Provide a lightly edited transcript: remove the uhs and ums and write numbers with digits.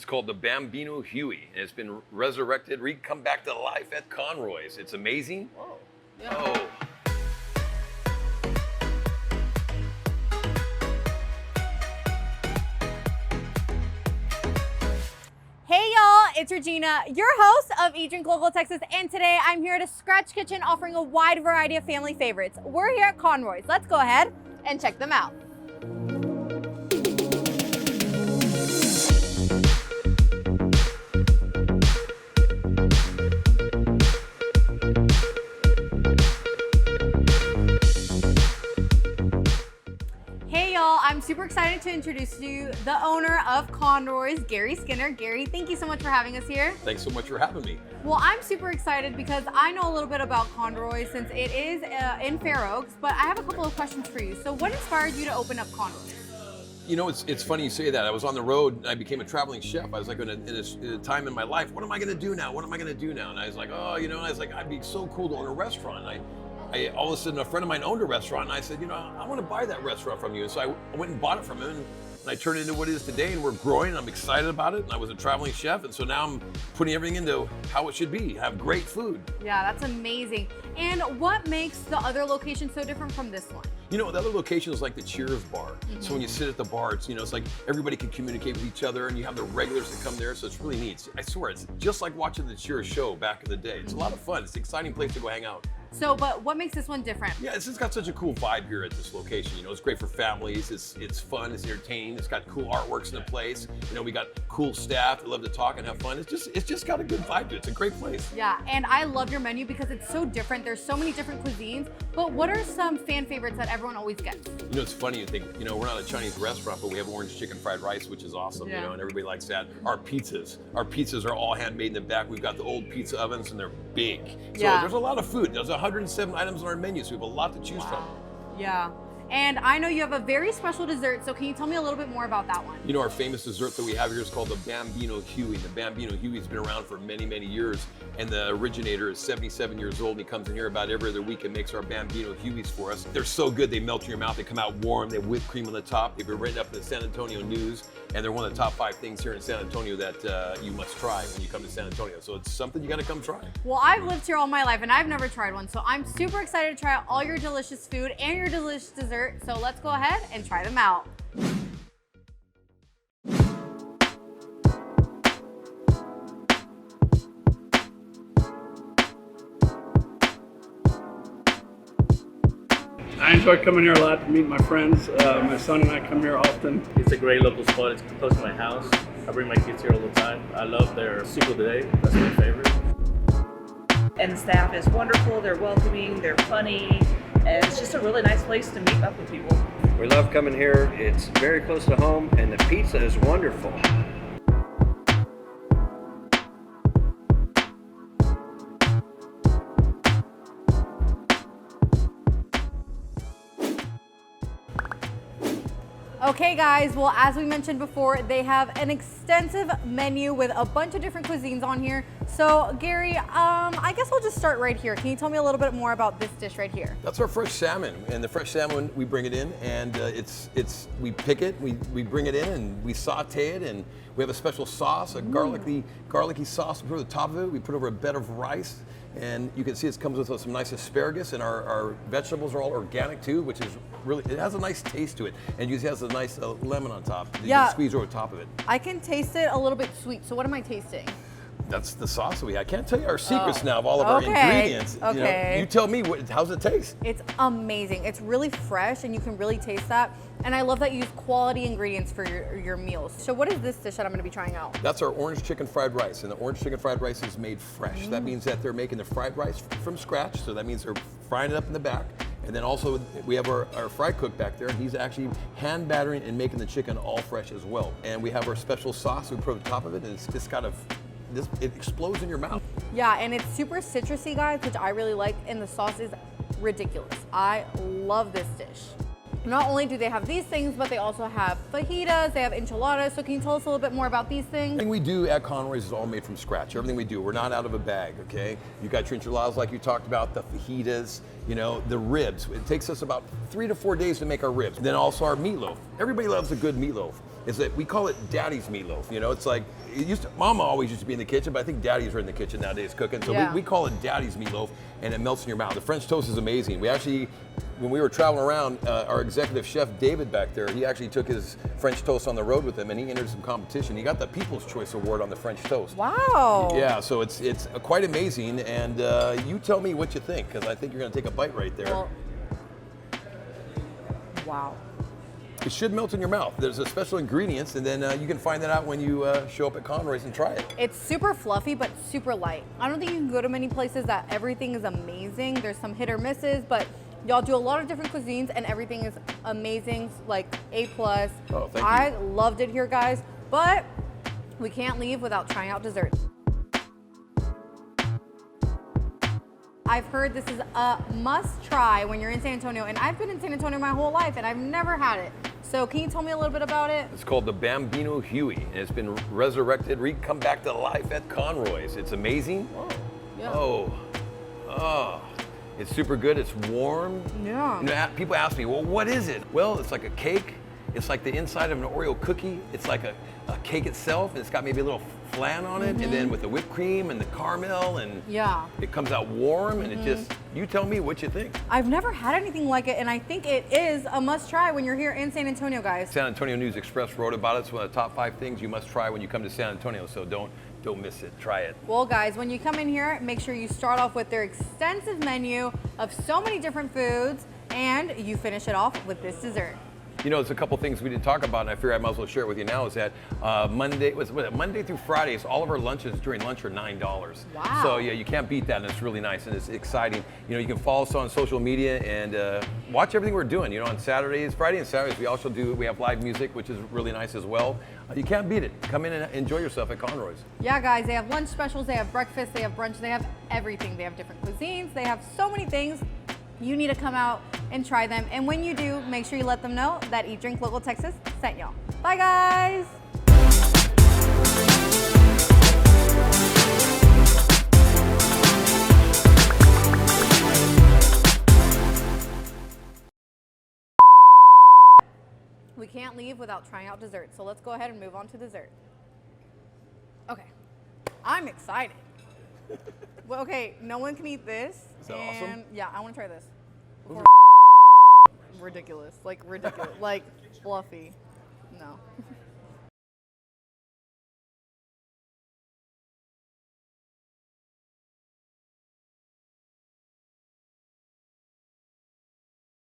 called the Bambino Huey, and it's been resurrected, come back to life at Conroy's. It's amazing. Whoa. Yeah. Oh. Hey y'all, it's Regina, your host of Eat Drink Local Texas, and today I'm here at a Scratch Kitchen offering a wide variety of family favorites. We're here at Conroy's. Let's go ahead and check them out. I'm super excited to introduce you the owner of Conroy's, Garry Skinner. Garry, thank you so much for having us here. Thanks so much for having me. Well, I'm super excited because I know a little bit about Conroy since it is in Fair Oaks, but I have a couple of questions for you. So what inspired you to open up Conroy's? You know, it's funny you say that. I was on the road and I became a traveling chef. I was like, in a time in my life, what am I going to do now? What am I going to do now? And I was like, I'd be so cool to own a restaurant. I all of a sudden, a friend of mine owned a restaurant, and I said, I want to buy that restaurant from you. And so I went and bought it from him, and I turned it into what it is today, and we're growing, and I'm excited about it. And I was a traveling chef, and so now I'm putting everything into how it should be, have great food. Yeah, that's amazing. And what makes the other location so different from this one? You know, the other location is like the Cheers bar. Mm-hmm. So when you sit at the bar, it's like everybody can communicate with each other, and you have the regulars that come there, so it's really neat. I swear, it's just like watching the Cheers show back in the day. It's a lot of fun. It's an exciting place to go hang out. So, but what makes this one different? Yeah, it's just got such a cool vibe here at this location. It's great for families. It's fun. It's entertaining. It's got cool artworks in the place. We got cool staff that love to talk and have fun. It's just got a good vibe to it. It's a great place. Yeah, and I love your menu because it's so different. There's so many different cuisines. But what are some fan favorites that everyone always gets? It's funny. You think, we're not a Chinese restaurant, but we have orange chicken fried rice, which is awesome. Yeah. And everybody likes that. Our pizzas are all handmade in the back. We've got the old pizza ovens, and they're big. So there's a lot of food. There's 107 items on our menu, so we have a lot to choose from. Yeah. And I know you have a very special dessert, so can you tell me a little bit more about that one? Our famous dessert that we have here is called the Bambino Huey. The Bambino Huey's been around for many, many years, and the originator is 77 years old, and he comes in here about every other week and makes our Bambino Hueys for us. They're so good, they melt in your mouth, they come out warm, they have whipped cream on the top. They've been written up in the San Antonio News, and they're one of the top 5 things here in San Antonio that you must try when you come to San Antonio. So it's something you gotta come try. Well, I've lived here all my life, and I've never tried one, so I'm super excited to try all your delicious food and your delicious dessert. So let's go ahead and try them out. I enjoy coming here a lot to meet my friends. My son and I come here often. It's a great local spot. It's close to my house. I bring my kids here all the time. I love their seafood today. That's my favorite. And the staff is wonderful. They're welcoming. They're funny. And it's just a really nice place to meet up with people. We love coming here. It's very close to home, and the pizza is wonderful. Okay guys, well as we mentioned before, they have an extensive menu with a bunch of different cuisines on here. So Garry, I guess we'll just start right here. Can you tell me a little bit more about this dish right here? That's our fresh salmon, and the fresh salmon, we bring it in, and we pick it, we bring it in, and we saute it, and we have a special sauce, a garlicky sauce we put over the top of it. We put over a bed of rice, and you can see it comes with some nice asparagus, and our vegetables are all organic too, which is really, it has a nice taste to it, and it has a nice lemon on top. You can squeeze over the top of it. I can taste it a little bit sweet, so what am I tasting? That's the sauce that we have. I can't tell you our secrets now of all of our ingredients. Okay. You tell me, how's it taste? It's amazing. It's really fresh, and you can really taste that. And I love that you use quality ingredients for your meals. So what is this dish that I'm gonna be trying out? That's our orange chicken fried rice, and the orange chicken fried rice is made fresh. That means that they're making the fried rice from scratch, so that means they're frying it up in the back. And then also we have our fry cook back there, and he's actually hand battering and making the chicken all fresh as well. And we have our special sauce we put on top of it, and it's just kind of, it explodes in your mouth. Yeah, and it's super citrusy, guys, which I really like, and the sauce is ridiculous. I love this dish. Not only do they have these things, but they also have fajitas, they have enchiladas. So can you tell us a little bit more about these things? Everything we do at Conroy's is all made from scratch. Everything we do, we're not out of a bag, okay? You got your enchiladas like you talked about, the fajitas, the ribs. It takes us about 3 to 4 days to make our ribs. And then also our meatloaf. Everybody loves a good meatloaf. is that we call it Daddy's meatloaf. You know, it's like Mama always used to be in the kitchen, but I think Daddies are in the kitchen nowadays cooking. So Yeah. we call it Daddy's meatloaf, and it melts in your mouth. The French toast is amazing. We actually, when we were traveling around, our executive chef David back there, he actually took his French toast on the road with him, and he entered some competition. He got the People's Choice Award on the French toast. Wow. Yeah, so it's quite amazing, and you tell me what you think, because I think you're going to take a bite right there. Well, wow. It should melt in your mouth. There's a special ingredients, and then you can find that out when you show up at Conroy's and try it. It's super fluffy, but super light. I don't think you can go to many places that everything is amazing. There's some hit or misses, but y'all do a lot of different cuisines, and everything is amazing, like A+. Oh, thank you. I loved it here, guys, but we can't leave without trying out desserts. I've heard this is a must try when you're in San Antonio, and I've been in San Antonio my whole life, and I've never had it. So can you tell me a little bit about it? It's called the Bambino Huey, and it's been resurrected, come back to life at Conroy's. It's amazing. Yeah. Oh, it's super good. It's warm. Yeah. You know, people ask me, well, what is it? Well, it's like a cake. It's like the inside of an Oreo cookie. It's like a cake itself, and it's got maybe a little flan on it, and then with the whipped cream and the caramel, and Yeah. it comes out warm, and it just, you tell me what you think. I've never had anything like it, and I think it is a must try when you're here in San Antonio, guys. San Antonio News Express wrote about it. It's one of the top 5 things you must try when you come to San Antonio, so don't miss it. Try it. Well, guys, when you come in here, make sure you start off with their extensive menu of so many different foods, and you finish it off with this dessert. You know, there's a couple things we didn't talk about, and I figure I might as well share it with you now, is that Monday through Fridays, all of our lunches during lunch are $9. Wow. So yeah, you can't beat that, and it's really nice, and it's exciting. You know, you can follow us on social media and watch everything we're doing. You know, on Saturdays, Friday and Saturdays, we have live music, which is really nice as well. You can't beat it. Come in and enjoy yourself at Conroy's. Yeah, guys, they have lunch specials, they have breakfast, they have brunch, they have everything. They have different cuisines, they have so many things. You need to come out and try them. And when you do, make sure you let them know that Eat Drink Local Texas sent y'all. Bye, guys. We can't leave without trying out dessert. So let's go ahead and move on to dessert. Okay, I'm excited. Well, okay, no one can eat this. Is that awesome? Yeah, I want to try this. Ridiculous, like fluffy. No.